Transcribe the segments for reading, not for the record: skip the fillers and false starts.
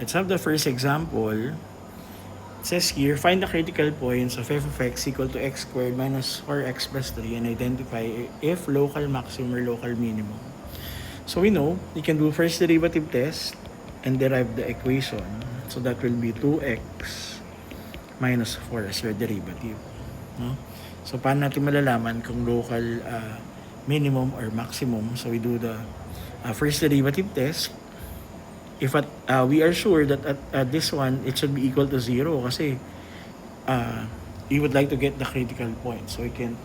Let's have the first example. It says here, find the critical points of f of x equal to x squared minus 4x plus 3 and identify if local maximum or local minimum. So we know, you can do first derivative test and derive the equation. So that will be 2x minus 4 as your derivative. No? So paano natin malalaman kung local minimum or maximum? So we do the first derivative test. If we are sure that at this one, it should be equal to 0 kasi we would like to get the critical point. So we can,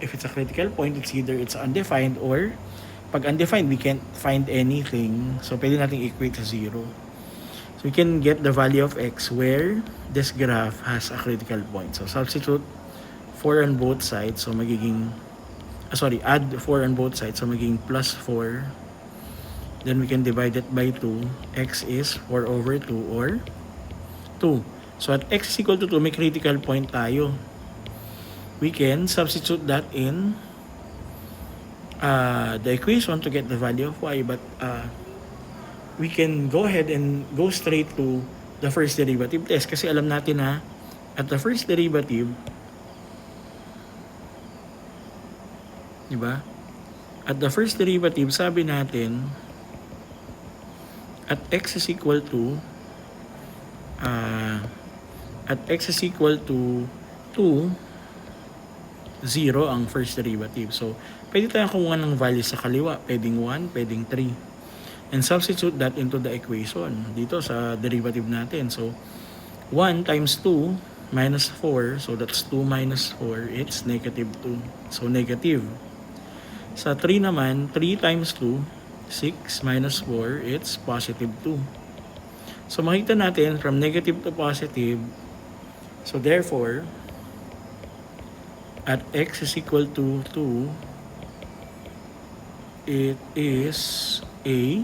if it's a critical point, it's undefined, or pag undefined, we can't find anything. So pwede natin equate to 0. So we can get the value of x where this graph has a critical point. So substitute 4 on both sides. So magiging, add 4 on both sides. So magiging plus 4. Then we can divide it by 2. X is 4 over 2 or 2. So at x is equal to 2, may critical point tayo. We can substitute that in the equation to get the value of y. But we can go ahead and go straight to the first derivative test. Kasi alam natin na at the first derivative, diba? At the first derivative, sabi natin, at x is equal to 2, 0 ang first derivative. So, pwede tayong kumuha ng value sa kaliwa. Pwedeng 1, pwedeng 3. And substitute that into the equation dito sa derivative natin. So, 1 times 2 minus 4. So, that's 2 minus 4. It's negative 2. So, negative. Sa 3 naman, 3 times 2, 6 minus 4, it's positive 2. So, makita natin from negative to positive. So, therefore, at x is equal to 2, it is a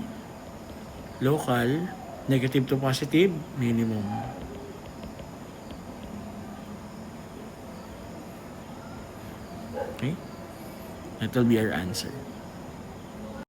local negative to positive minimum. Okay? That will be our answer.